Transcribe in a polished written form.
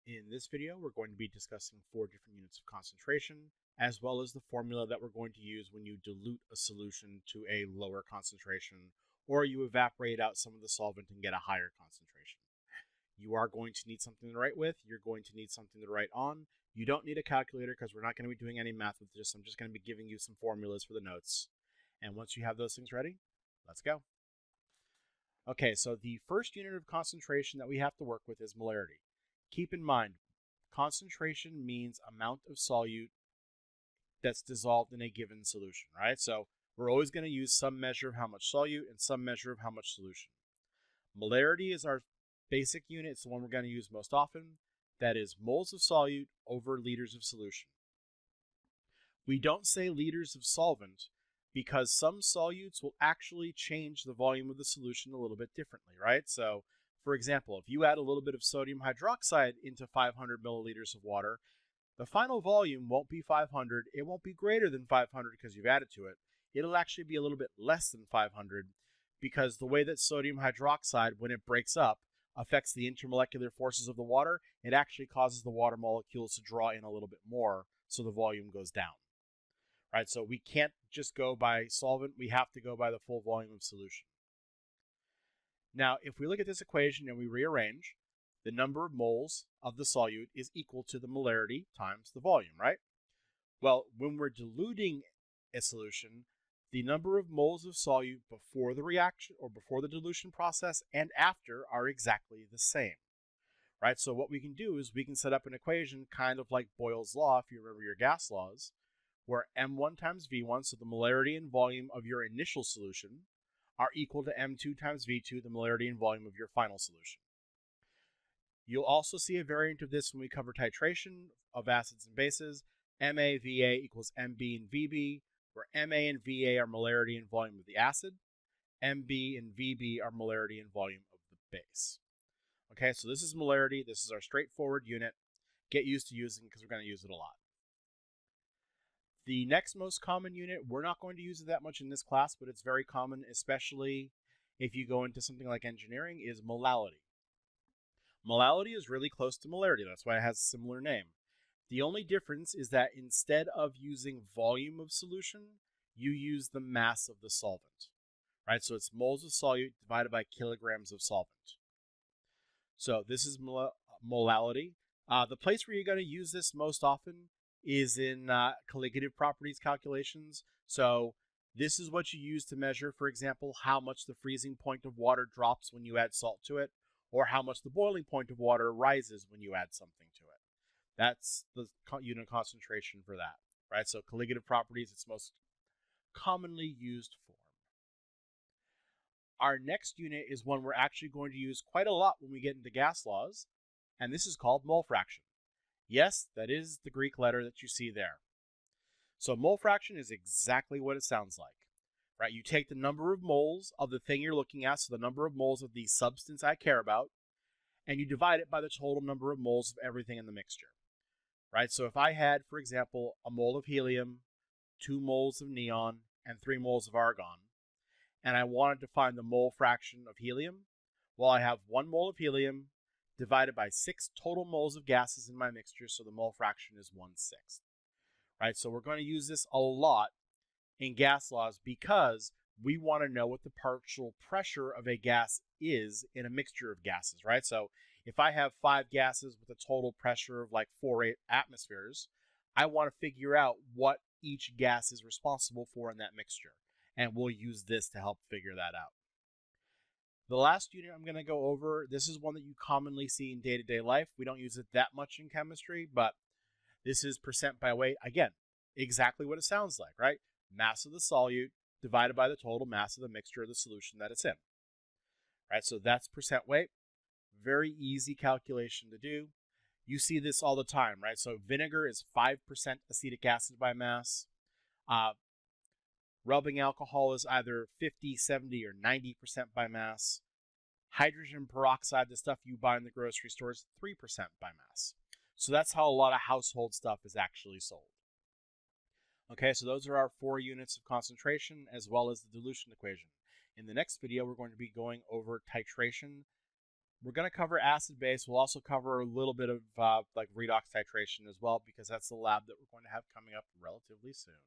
In this video, we're going to be discussing 4 different units of concentration, as well as the formula that we're going to use when you dilute a solution to a lower concentration, or you evaporate out some of the solvent and get a higher concentration. You are going to need something to write with. You're going to need something to write on. You don't need a calculator because we're not going to be doing any math with this. I'm just going to be giving you some formulas for the notes. And once you have those things ready, let's go. Okay, so the first unit of concentration that we have to work with is molarity. Keep in mind, concentration means amount of solute that's dissolved in a given solution, right? So we're always going to use some measure of how much solute and some measure of how much solution. Molarity is our basic unit. It's the one we're going to use most often. That is moles of solute over liters of solution. We don't say liters of solvent because some solutes will actually change the volume of the solution a little bit differently, right? So, for example, if you add a little bit of sodium hydroxide into 500 milliliters of water, the final volume won't be 500. It won't be greater than 500 because you've added to it. It'll actually be a little bit less than 500 because the way that sodium hydroxide, when it breaks up, affects the intermolecular forces of the water, it actually causes the water molecules to draw in a little bit more, so the volume goes down. Right? So we can't just go by solvent, we have to go by the full volume of solution. Now, if we look at this equation and we rearrange, the number of moles of the solute is equal to the molarity times the volume, right? Well, when we're diluting a solution, the number of moles of solute before the reaction or before the dilution process and after are exactly the same, right? So what we can do is we can set up an equation kind of like Boyle's law, if you remember your gas laws, where M1 times V1, so the molarity and volume of your initial solution, are equal to M2 times V2, the molarity and volume of your final solution. You'll also see a variant of this when we cover titration of acids and bases. MAVA equals MB and VB, where MA and VA are molarity and volume of the acid. MB and VB are molarity and volume of the base. Okay, so this is molarity. This is our straightforward unit. Get used to using it because we're going to use it a lot. The next most common unit, we're not going to use it that much in this class, but it's very common, especially if you go into something like engineering, is molality. Molality is really close to molarity. That's why it has a similar name. The only difference is that instead of using volume of solution, you use the mass of the solvent, right? So it's moles of solute divided by kilograms of solvent. So this is molality. The place where you're going to use this most often is in colligative properties calculations. So this is what you use to measure, for example, how much the freezing point of water drops when you add salt to it, or how much the boiling point of water rises when you add something to it. That's the unit concentration for that, right? So colligative properties, it's most commonly used form. Our next unit is one we're actually going to use quite a lot when we get into gas laws, and this is called mole fraction. Yes, that is the Greek letter that you see there. So mole fraction is exactly what it sounds like, right? You take the number of moles of the thing you're looking at, so the number of moles of the substance I care about, and you divide it by the total number of moles of everything in the mixture, right? So if I had, for example, a mole of helium, 2 moles of neon, and 3 moles of argon, and I wanted to find the mole fraction of helium, well, I have 1 mole of helium divided by 6 total moles of gases in my mixture, so the mole fraction is 1/6. Right? So we're going to use this a lot in gas laws because we want to know what the partial pressure of a gas is in a mixture of gases, right? So if I have 5 gases with a total pressure of like 4 atmospheres, I want to figure out what each gas is responsible for in that mixture. And we'll use this to help figure that out. The last unit I'm going to go over, this is one that you commonly see in day-to-day life. We don't use it that much in chemistry, but this is percent by weight. Again, exactly what it sounds like, right? Mass of the solute divided by the total mass of the mixture of the solution that it's in. Right, so that's percent weight. Very easy calculation to do. You see this all the time, right? So vinegar is 5% acetic acid by mass. Rubbing alcohol is either 50, 70, or 90% by mass. Hydrogen peroxide, the stuff you buy in the grocery store, is 3% by mass. So that's how a lot of household stuff is actually sold. Okay, so those are our 4 units of concentration as well as the dilution equation. In the next video, we're going to be going over titration We're going to cover acid-base. We'll also cover a little bit of like redox titration as well, because that's the lab that we're going to have coming up relatively soon.